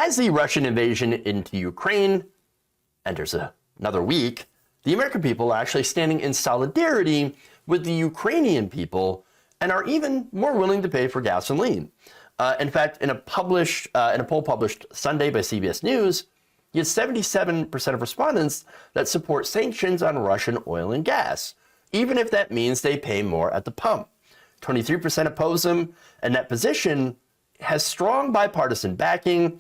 As the Russian invasion into Ukraine enters another week, the American people are actually standing in solidarity with the Ukrainian people and are even more willing to pay for gasoline. In fact, in a poll published Sunday by CBS News, you had 77% of respondents that support sanctions on Russian oil and gas, even if that means they pay more at the pump. 23% oppose them, and that position has strong bipartisan backing.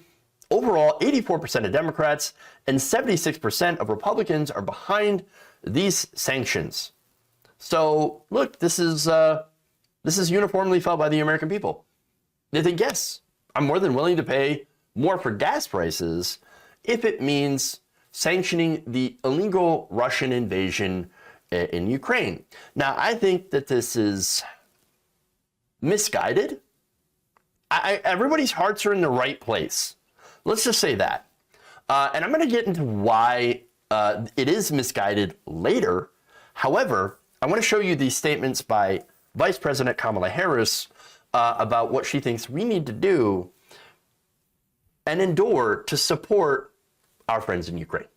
Overall, 84% of Democrats and 76% of Republicans are behind these sanctions. So, look, this is uniformly felt by the American people. They think, yes, I'm more than willing to pay more for gas prices if it means sanctioning the illegal Russian invasion in Ukraine. Now, I think that this is misguided. Everybody's hearts are in the right place. Let's just say that. And I'm going to get into why it is misguided later. However, I want to show you these statements by Vice President Kamala Harris about what she thinks we need to do and endure to support our friends in Ukraine.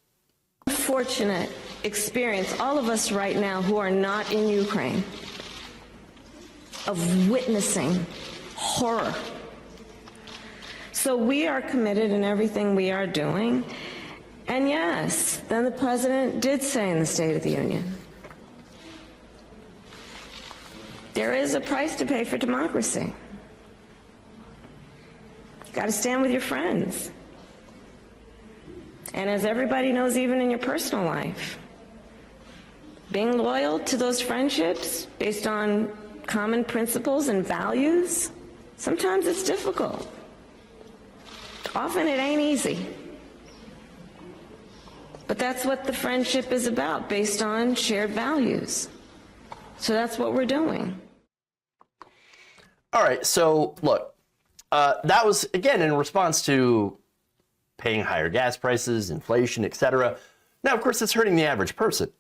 Fortunate experience, all of us right now who are not in Ukraine, of witnessing horror. So we are committed in everything we are doing. And yes, then the president did say in the State of the Union, there is a price to pay for democracy. You got to stand with your friends. And as everybody knows, even in your personal life, being loyal to those friendships based on common principles and values, sometimes it's difficult. Often it ain't easy. But that's what the friendship is about, based on shared values. So that's what we're doing. All right, so look, that was, again, in response to paying higher gas prices, inflation, etc. Now, of course, it's hurting the average person.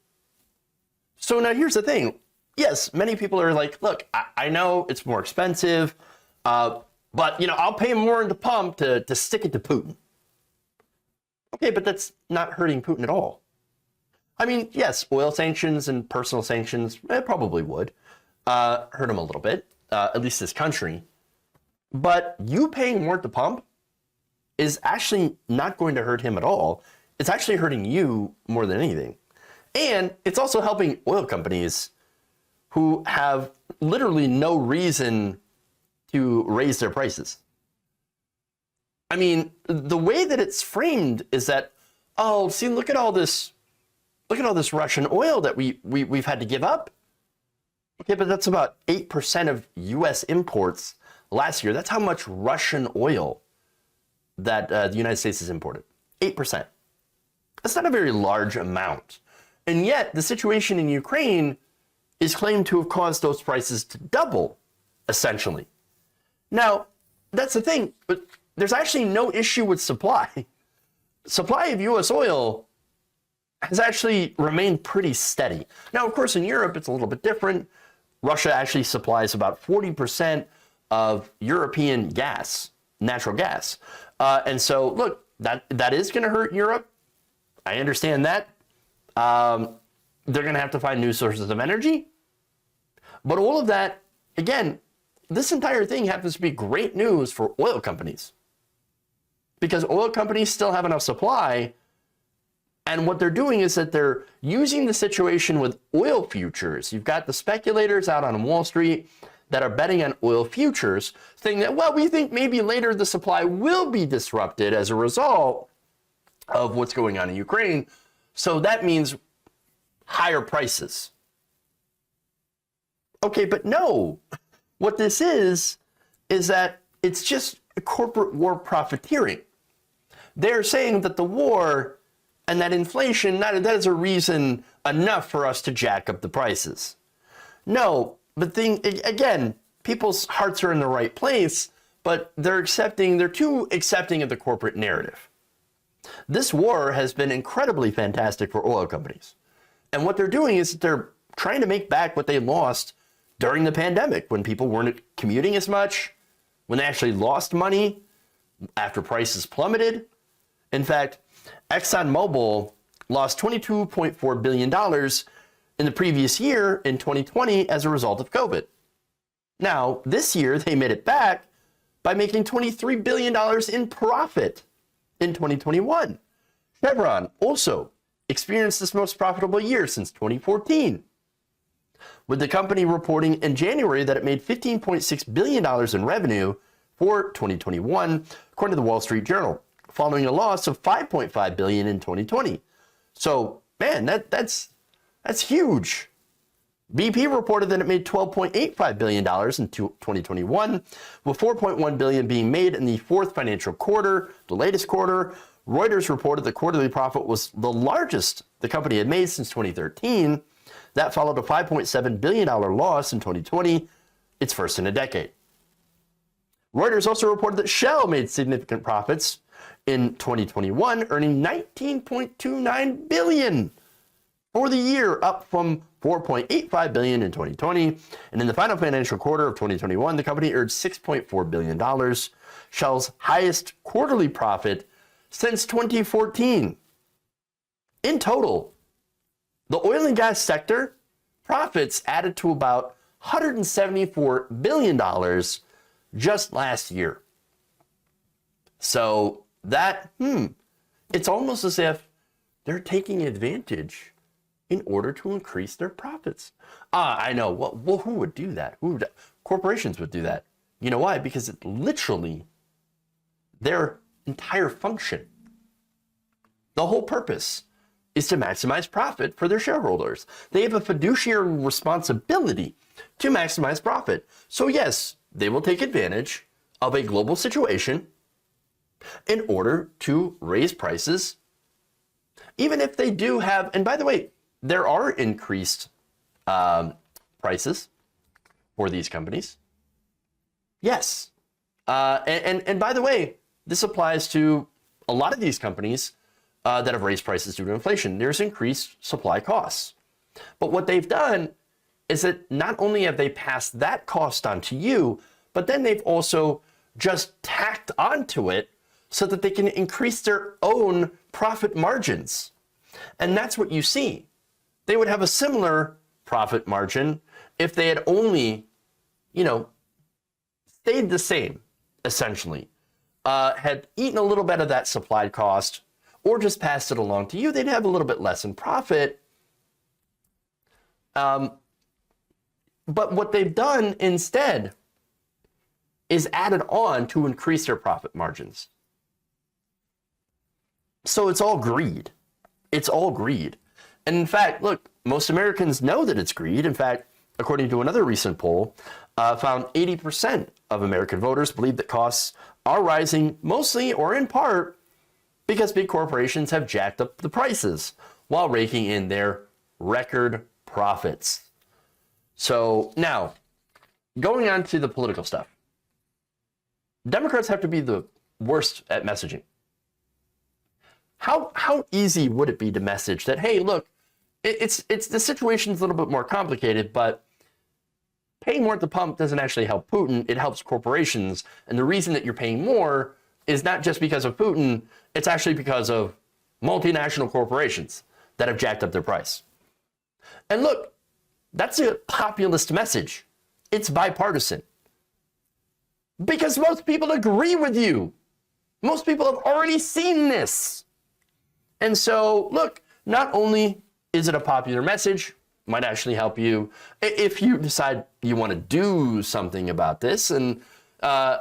So now here's the thing. Yes, many people are like, look, I know it's more expensive, but, I'll pay more in the pump to stick it to Putin. Okay, but that's not hurting Putin at all. I mean, yes, oil sanctions and personal sanctions probably would hurt him a little bit, at least this country. But you paying more at the pump is actually not going to hurt him at all. It's actually hurting you more than anything. And it's also helping oil companies who have literally no reason to raise their prices. I mean, the way that it's framed is that, oh, see, look at all this Russian oil that we've had to give up. Okay, but that's about 8% of U.S. imports last year. That's how much Russian oil that the United States has imported. 8%. That's not a very large amount. And yet, the situation in Ukraine is claimed to have caused those prices to double, essentially. Now, that's the thing, but there's actually no issue with supply. Supply of U.S. oil has actually remained pretty steady. Now, of course, in Europe, it's a little bit different. Russia actually supplies about 40% of European gas, natural gas. And so, look, that is going to hurt Europe. I understand that. They're going to have to find new sources of energy. But all of that, again, this entire thing happens to be great news for oil companies. Because oil companies still have enough supply. And what they're doing is that they're using the situation with oil futures. You've got the speculators out on Wall Street that are betting on oil futures, saying that, well, we think maybe later the supply will be disrupted as a result of what's going on in Ukraine. So that means higher prices. Okay, but no. What this is that it's just a corporate war profiteering. They're saying that the war and that inflation, that is a reason enough for us to jack up the prices. No, but again, people's hearts are in the right place, but they're too accepting of the corporate narrative. This war has been incredibly fantastic for oil companies. And what they're doing is they're trying to make back what they lost during the pandemic, when people weren't commuting as much, when they actually lost money. after prices plummeted. In fact, ExxonMobil lost $22.4 billion in the previous year in 2020 as a result of COVID. Now, this year, they made it back by making $23 billion in profit in 2021. Chevron also experienced its most profitable year since 2014, with the company reporting in January that it made $15.6 billion in revenue for 2021, according to the Wall Street Journal, following a loss of $5.5 billion in 2020. So, man, that's huge. BP reported that it made $12.85 billion in 2021, with $4.1 billion being made in the fourth financial quarter, the latest quarter. Reuters reported the quarterly profit was the largest the company had made since 2013. That followed a $5.7 billion loss in 2020, its first in a decade. Reuters also reported that Shell made significant profits in 2021, earning $19.29 billion for the year, up from $4.85 billion in 2020. And in the final financial quarter of 2021, the company earned $6.4 billion, Shell's highest quarterly profit since 2014. In total, the oil and gas sector profits added to about $174 billion just last year. So that, it's almost as if they're taking advantage in order to increase their profits. I know. Well, who would do that? Corporations would do that. You know why? Because it's literally their entire function. The whole purpose is to maximize profit for their shareholders. They have a fiduciary responsibility to maximize profit. So yes, they will take advantage of a global situation in order to raise prices, even if they do have, and by the way, there are increased prices for these companies. Yes. And by the way, this applies to a lot of these companies that have raised prices due to inflation. There's increased supply costs. But what they've done is that not only have they passed that cost on to you, but then they've also just tacked onto it so that they can increase their own profit margins. And that's what you see. They would have a similar profit margin if they had only, stayed the same, essentially. Had eaten a little bit of that supplied cost or just passed it along to you, they'd have a little bit less in profit. But what they've done instead is added on to increase their profit margins. So it's all greed. It's all greed. And in fact, look, most Americans know that it's greed. In fact, according to another recent poll, found 80% of American voters believe that costs are rising mostly or in part because big corporations have jacked up the prices while raking in their record profits. So now, going on to the political stuff. Democrats have to be the worst at messaging. How easy would it be to message that, hey, look, it's the situation's a little bit more complicated, but paying more at the pump doesn't actually help Putin. It helps corporations. And the reason that you're paying more is not just because of Putin. It's actually because of multinational corporations that have jacked up their price. And look, that's a populist message. It's bipartisan. Because most people agree with you. Most people have already seen this. And so, look, not only is it a popular message, might actually help you if you decide you want to do something about this. And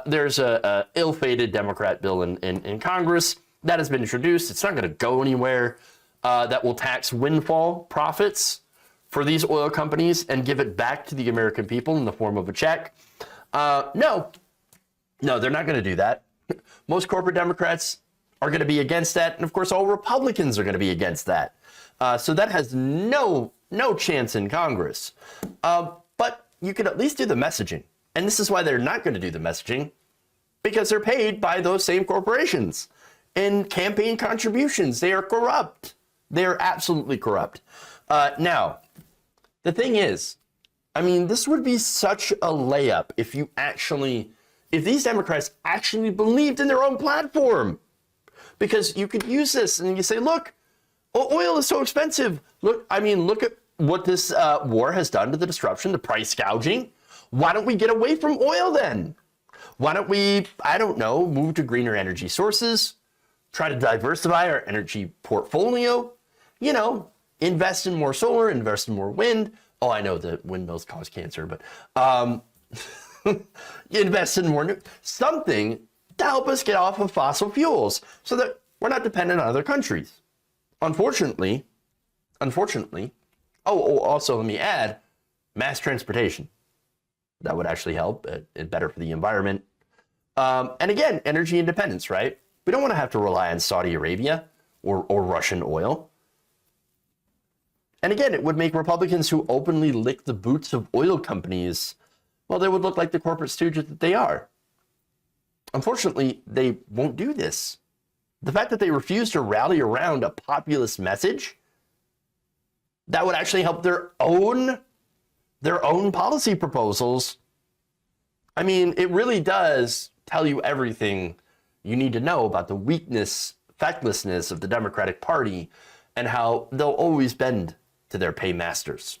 there's a ill-fated Democrat bill in Congress that has been introduced. It's not going to go anywhere. That will tax windfall profits for these oil companies and give it back to the American people in the form of a check. No, they're not going to do that. Most corporate Democrats are going to be against that. And of course, all Republicans are going to be against that. So that has no chance in Congress. But you could at least do the messaging. And this is why they're not going to do the messaging, because they're paid by those same corporations in campaign contributions. They are corrupt. They are absolutely corrupt. Now, the thing is, I mean, this would be such a layup if you actually, if these Democrats actually believed in their own platform. Because you could use this and you say, look, oil is so expensive. Look at what this war has done to the disruption, the price gouging. Why don't we get away from oil then? Why don't we, I don't know, move to greener energy sources, try to diversify our energy portfolio, you know, invest in more solar, invest in more wind. Oh, I know that windmills cause cancer, but invest in more something to help us get off of fossil fuels so that we're not dependent on other countries. Unfortunately, also let me add, mass transportation. That would actually help, better for the environment. And again, energy independence, right? We don't want to have to rely on Saudi Arabia or Russian oil. And again, it would make Republicans who openly lick the boots of oil companies, well, they would look like the corporate stooges that they are. Unfortunately, they won't do this. The fact that they refuse to rally around a populist message that would actually help their own policy proposals, I mean, it really does tell you everything you need to know about the weakness, fecklessness of the Democratic Party and how they'll always bend to their paymasters.